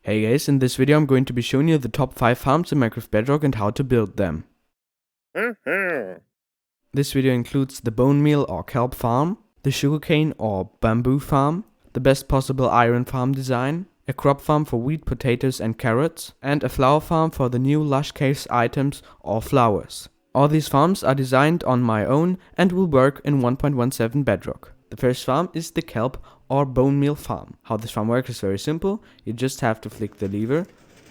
Hey guys, in this video I'm going to be showing you the top 5 farms in Minecraft Bedrock and how to build them. This video includes the Bonemeal or Kelp farm, the Sugarcane or Bamboo farm, the best possible iron farm design, a crop farm for wheat, potatoes and carrots, and a flower farm for the new Lush caves items or flowers. All these farms are designed on my own and will work in 1.17 Bedrock. The first farm is the Kelp or Bonemeal farm. How this farm works is very simple. You just have to flick the lever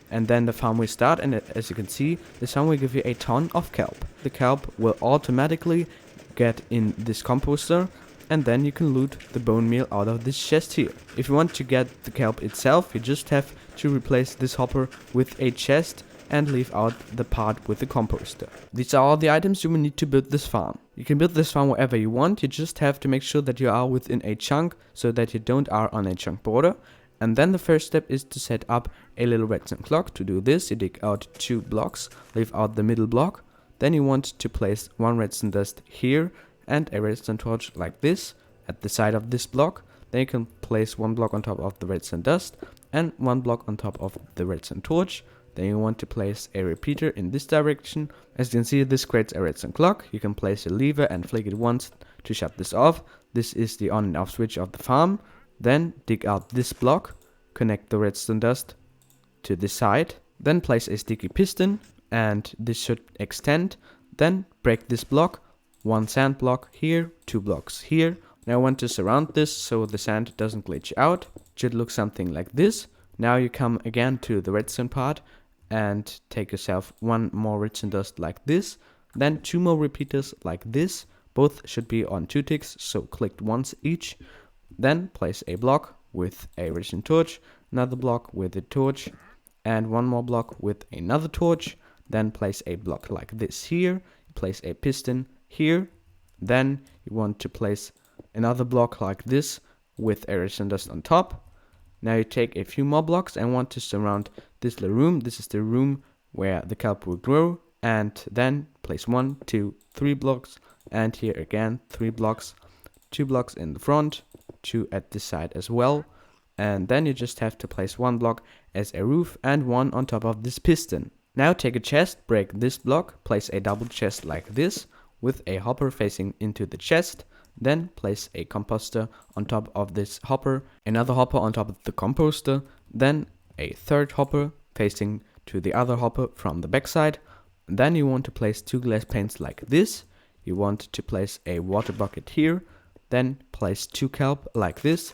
and then the farm will start, and as you can see, this farm will give you a ton of kelp. The kelp will automatically get in this composter, and then you can loot the bone meal out of this chest here. If you want to get the kelp itself, you just have to replace this hopper with a chest and leave out the part with the composter. These are all the items you will need to build this farm. You can build this farm wherever you want, you just have to make sure that you are within a chunk so that you don't are on a chunk border. And then the first step is to set up a little redstone clock. To do this, you dig out 2 blocks, leave out the middle block. Then you want to place 1 redstone dust here and a redstone torch like this at the side of this block. Then you can place 1 block on top of the redstone dust and 1 block on top of the redstone torch. Then you want to place a repeater in this direction. As you can see, this creates a redstone clock. You can place a lever and flick it once to shut this off. This is the on and off switch of the farm. Then dig out this block, connect the redstone dust to this side, then place a sticky piston and this should extend. Then break this block, 1 sand block here, 2 blocks here. Now I want to surround this so the sand doesn't glitch out. It should look something like this. Now you come again to the redstone part and take yourself 1 more redstone dust like this, then 2 more repeaters like this. Both should be on 2 ticks, so click once each. Then place a block with a redstone torch, another block with a torch, and 1 more block with another torch. Then place a block like this here, place a piston here. Then you want to place another block like this with a redstone dust on top. Now you take a few more blocks and want to surround this little room. This is the room where the kelp will grow. And then place 1, 2, 3 blocks. And here again 3 blocks. 2 blocks in the front, 2 at this side as well. And then you just have to place 1 block as a roof and 1 on top of this piston. Now take a chest, break this block, place a double chest like this with a hopper facing into the chest. Then place a composter on top of this hopper, another hopper on top of the composter, then a 3rd hopper facing to the other hopper from the backside. Then you want to place 2 glass panes like this. You want to place a water bucket here, then place 2 kelp like this,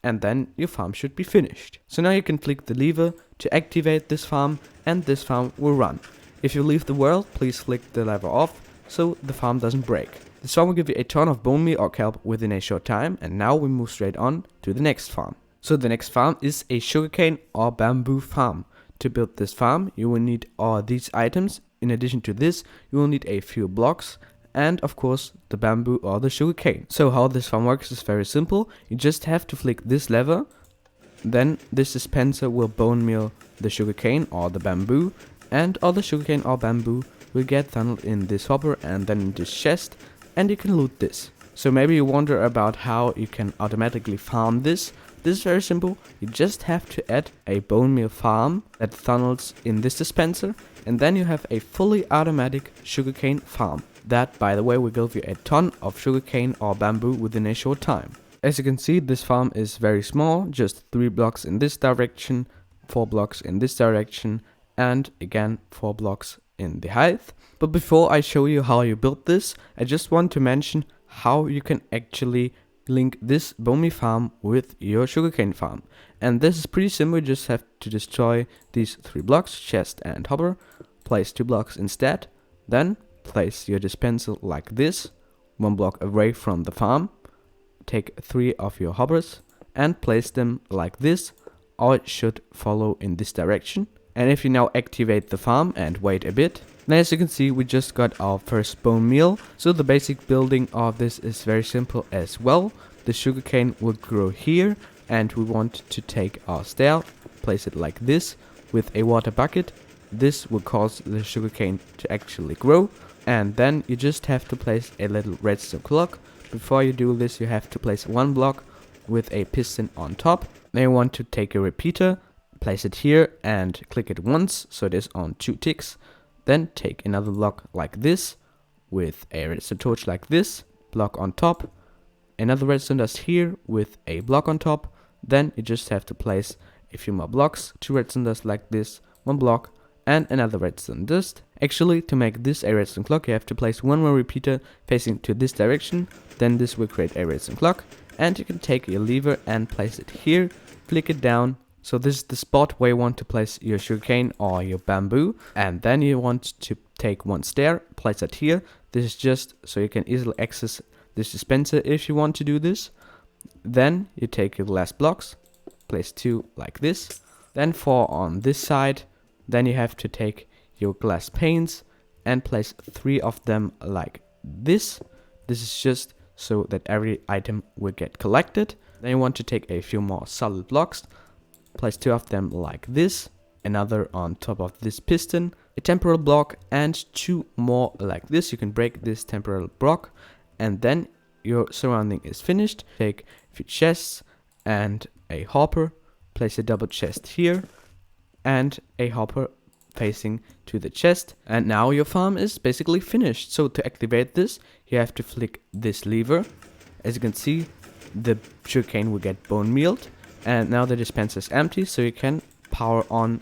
and then your farm should be finished. So now you can flick the lever to activate this farm, and this farm will run. If you leave the world, please flick the lever off so the farm doesn't break. This farm will give you a ton of bone meal or kelp within a short time, and now we move straight on to the next farm. So the next farm is a sugarcane or bamboo farm. To build this farm, you will need all these items. In addition to this, you will need a few blocks and of course the bamboo or the sugarcane. So how this farm works is very simple. You just have to flick this lever, then this dispenser will bone meal the sugarcane or the bamboo, and all the sugarcane or bamboo will get tunneled in this hopper and then in this chest, and you can loot this. So maybe you wonder about how you can automatically farm this. This is very simple. You just have to add a bone meal farm that tunnels in this dispenser, and then you have a fully automatic sugarcane farm. That, by the way, will give you a ton of sugarcane or bamboo within a short time. As you can see, this farm is very small, just 3 blocks in this direction, 4 blocks in this direction, and again 4 blocks in the height. But before I show you how you build this, I just want to mention how you can actually link this bone meal farm with your sugarcane farm. And this is pretty simple. You just have to destroy these 3 blocks, chest and hopper, place 2 blocks instead, then place your dispenser like this, 1 block away from the farm, take 3 of your hoppers and place them like this. All should follow in this direction. And if you now activate the farm and wait a bit, then as you can see, we just got our first bone meal. So the basic building of this is very simple as well. The sugarcane will grow here, and we want to take our stair, place it like this with a water bucket. This will cause the sugarcane to actually grow. And then you just have to place a little redstone clock. Before you do this, you have to place 1 block with a piston on top. Then you want to take a repeater, place it here and click it once so it is on 2 ticks. Then take another block like this with a redstone torch like this, block on top, another redstone dust here with a block on top. Then you just have to place a few more blocks, 2 redstone dust like this, 1 block, and another redstone dust. Actually, to make this a redstone clock, you have to place 1 more repeater facing to this direction. Then this will create a redstone clock, and you can take your lever and place it here, flick it down. So this is the spot where you want to place your sugarcane or your bamboo, and then you want to take 1 stair, place it here. This is just so you can easily access this dispenser if you want to do this. Then you take your glass blocks, place 2 like this, then 4 on this side. Then you have to take your glass panes and place 3 of them like this. This is just so that every item will get collected. Then you want to take a few more solid blocks, place 2 of them like this, another on top of this piston, a temporal block, and 2 more like this. You can break this temporal block, and then your surrounding is finished. Take a few chests and a hopper, place a double chest here and a hopper facing to the chest, and now your farm is basically finished. So to activate this, you have to flick this lever. As you can see, the sugarcane will get bone mealed, and now the dispenser is empty, so you can power on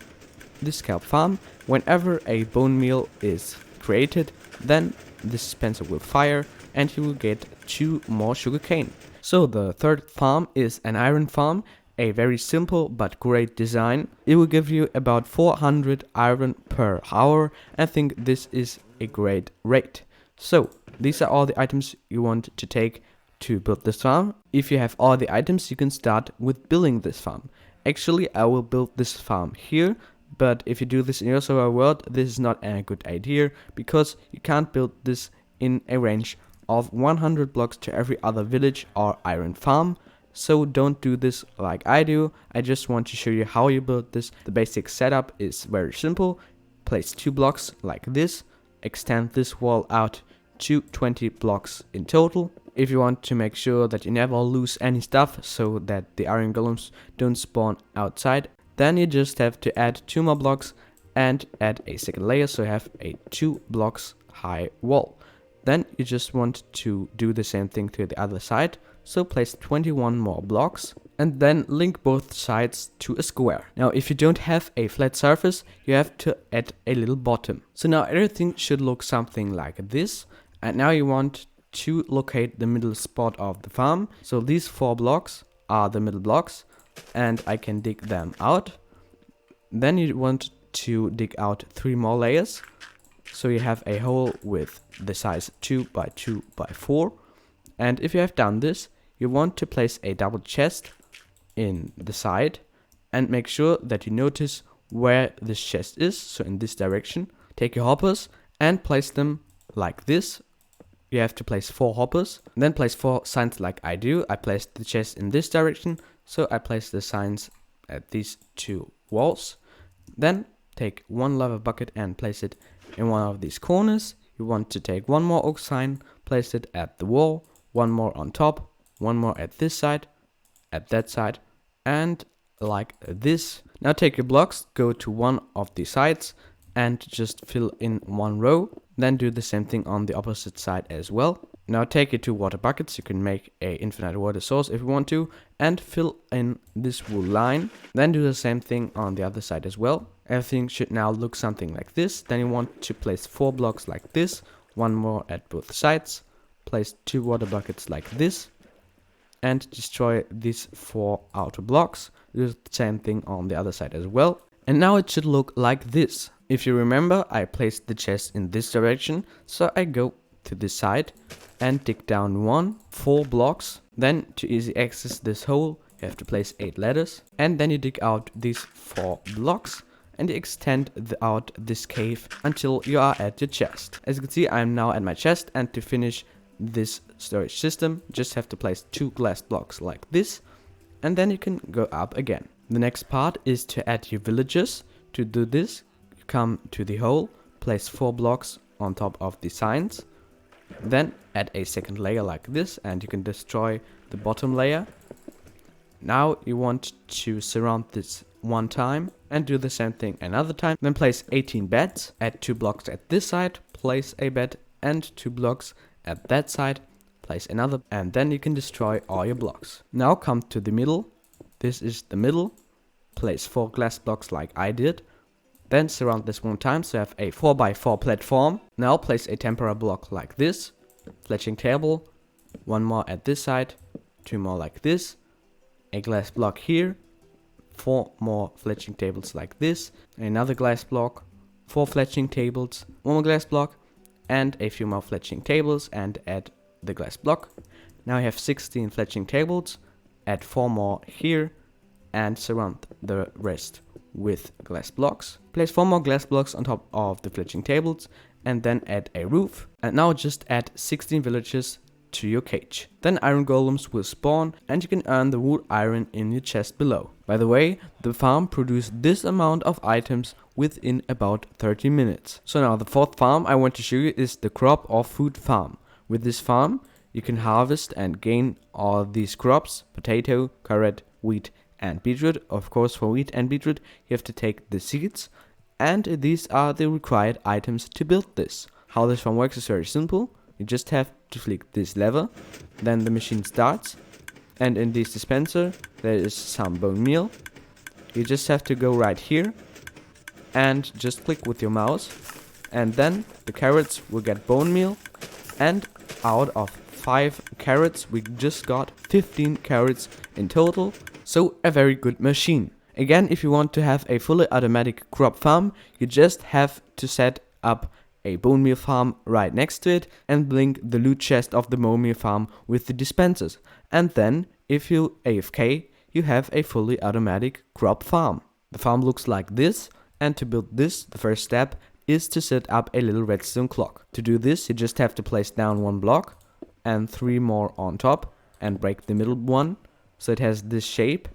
this kelp farm. Whenever a bone meal is created, then the dispenser will fire and you will get 2 more sugarcane. So the third farm is an iron farm, a very simple but great design. It will give you about 400 iron per hour. I think this is a great rate. So these are all the items you want to take to build this farm. If you have all the items, you can start with building this farm. Actually, I will build this farm here, but if you do this in your server world, this is not a good idea, because you can't build this in a range of 100 blocks to every other village or iron farm. So don't do this like I do. I just want to show you how you build this. The basic setup is very simple. Place 2 blocks like this, extend this wall out to 20 blocks in total. If you want to make sure that you never lose any stuff so that the iron golems don't spawn outside, then you just have to add 2 more blocks and add a second layer, so you have a 2 blocks high wall. Then you just want to do the same thing to the other side. So place 21 more blocks and then link both sides to a square. Now if you don't have a flat surface, you have to add a little bottom. So now everything should look something like this. And now you want to locate the middle spot of the farm. So these 4 blocks are the middle blocks, and I can dig them out. Then you want to dig out 3 more layers. So you have a hole with the size 2 by 2 by 4. And if you have done this, you want to place a double chest in the side and make sure that you notice where this chest is. So in this direction, take your hoppers and place them like this. You have to place 4 hoppers, then place 4 signs like I do. I placed the chest in this direction, so I place the signs at these 2 walls. Then take 1 lava bucket and place it in one of these corners. You want to take 1 more oak sign, place it at the wall, 1 more on top, 1 more at this side, at that side, and like this. Now take your blocks, go to one of the sides and just fill in 1 row. Then do the same thing on the opposite side as well. Now take your 2 water buckets, you can make a infinite water source if you want to, and fill in this wool line. Then do the same thing on the other side as well. Everything should now look something like this. Then you want to place 4 blocks like this, 1 more at both sides. Place 2 water buckets like this and destroy these 4 outer blocks. Do the same thing on the other side as well. And now it should look like this. If you remember, I placed the chest in this direction, so I go to this side and dig down 4 blocks. Then to easy access this hole, you have to place 8 ladders, and then you dig out these 4 blocks and you extend out this cave until you are at your chest. As you can see, I am now at my chest, and to finish this storage system, just have to place 2 glass blocks like this, and then you can go up again. The next part is to add your villagers. To do this, you come to the hole, place 4 blocks on top of the signs, then add a second layer like this, and you can destroy the bottom layer. Now you want to surround this one time and do the same thing another time. Then place 18 beds, add 2 blocks at this side, place a bed, and 2 blocks at that side, place another, and then you can destroy all your blocks. Now come to the middle. This is the middle. Place 4 glass blocks like I did. Then surround this one time so you have a 4x4 platform. Now place a temporary block like this, fletching table, 1 more at this side, 2 more like this, a glass block here, 4 more fletching tables like this, another glass block, 4 fletching tables, 1 more glass block, and a few more fletching tables, and add the glass block. Now you have 16 fletching tables, add 4 more here, and surround the rest with glass blocks. Place 4 more glass blocks on top of the fletching tables, and then add a roof. And now just add 16 villagers to your cage. Then iron golems will spawn, and you can earn the wood iron in your chest below. By the way, the farm produced this amount of items within about 30 minutes. So now the fourth farm I want to show you is the crop or food farm. With this farm, you can harvest and gain all these crops: potato, carrot, wheat, and beetroot. Of course, for wheat and beetroot, you have to take the seeds, and these are the required items to build this. How this farm works is very simple. You just have to flick this lever, then the machine starts, and in this dispenser there is some bone meal. You just have to go right here and just click with your mouse, and then the carrots will get bone meal, and out of 5 carrots we just got 15 carrots in total. So a very good machine. Again, if you want to have a fully automatic crop farm, you just have to set up a bone meal farm right next to it and link the loot chest of the bone meal farm with the dispensers. And then, if you AFK, you have a fully automatic crop farm. The farm looks like this, and to build this, the first step is to set up a little redstone clock. To do this, you just have to place down 1 block and 3 more on top and break the middle one so it has this shape.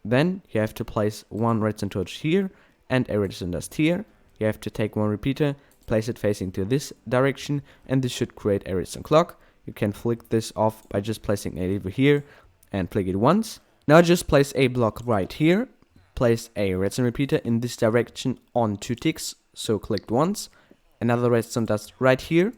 Then you have to place 1 redstone torch here and a redstone dust here. You have to take 1 repeater, place it facing to this direction, and this should create a redstone clock. You can flick this off by just placing a lever here and flick it once. Now just place a block right here, place a redstone repeater in this direction on 2 ticks, so clicked once, another redstone dust right here.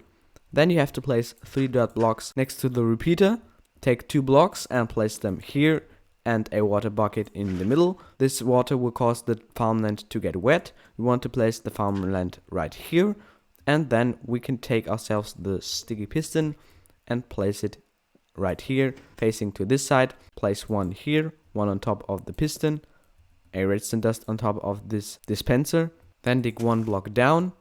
Then you have to place 3 dirt blocks next to the repeater, take 2 blocks and place them here, and a water bucket in the middle. This water will cause the farmland to get wet. We want to place the farmland right here, and then we can take ourselves the sticky piston and place it right here facing to this side. Place 1 here, 1 on top of the piston, a redstone dust on top of this dispenser. Then dig 1 block down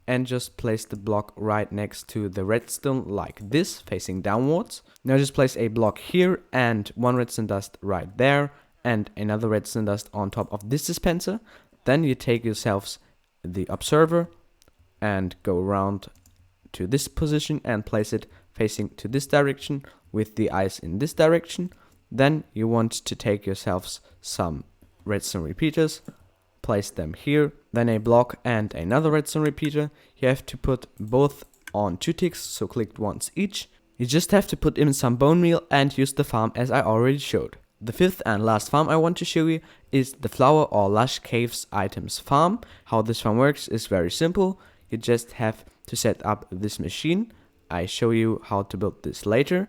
and just place the block right next to the redstone like this, facing downwards. Now just place a block here and 1 redstone dust right there and another redstone dust on top of this dispenser. Then you take yourselves the observer and go around to this position and place it facing to this direction with the eyes in this direction. Then you want to take yourselves some redstone repeaters, place them here, then a block and another redstone repeater. You have to put both on 2 ticks, so clicked once each. You just have to put in some bone meal and use the farm as I already showed. The 5th and last farm I want to show you is the flower or lush caves items farm. How this farm works is very simple. You just have to set up this machine. I show you how to build this later.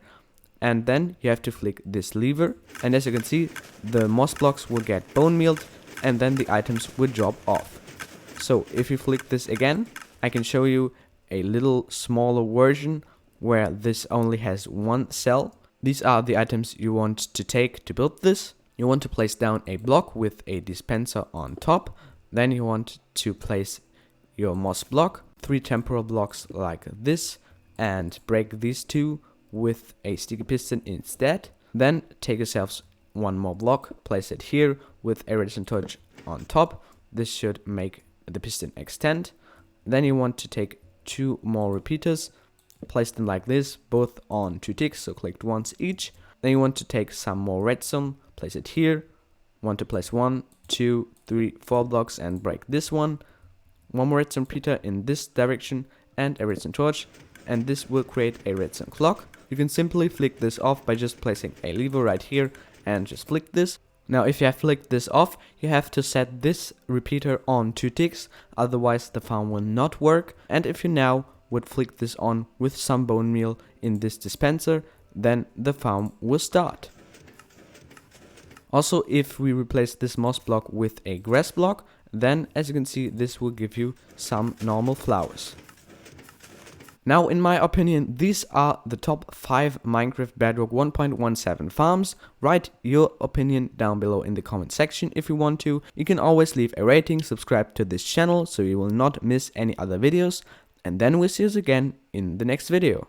And then you have to flick this lever, and as you can see, the moss blocks will get bone mealed, and then the items will drop off. So if you flick this again, I can show you a little smaller version where this only has 1 cell. These are the items you want to take to build this. You want to place down a block with a dispenser on top. Then you want to place your moss block, 3 temporal blocks like this, and break these 2 with a sticky piston instead. Then take yourselves 1 more block, place it here with a redstone torch on top. This should make the piston extend. Then you want to take 2 more repeaters, place them like this, both on 2 ticks, so clicked once each. Then you want to take some more redstone, place it here. Want to place 1, 2, 3, 4 blocks and break this one. 1 more redstone repeater in this direction and a redstone torch, and this will create a redstone clock. You can simply flick this off by just placing a lever right here and just flick this. Now if you have flicked this off, you have to set this repeater on 2 ticks, otherwise the farm will not work. And if you now would flick this on with some bone meal in this dispenser, then the farm will start. Also, if we replace this moss block with a grass block, then as you can see, this will give you some normal flowers. Now, in my opinion, these are the top 5 Minecraft Bedrock 1.17 farms. Write your opinion down below in the comment section if you want to. You can always leave a rating, subscribe to this channel so you will not miss any other videos. And then we'll see you again in the next video.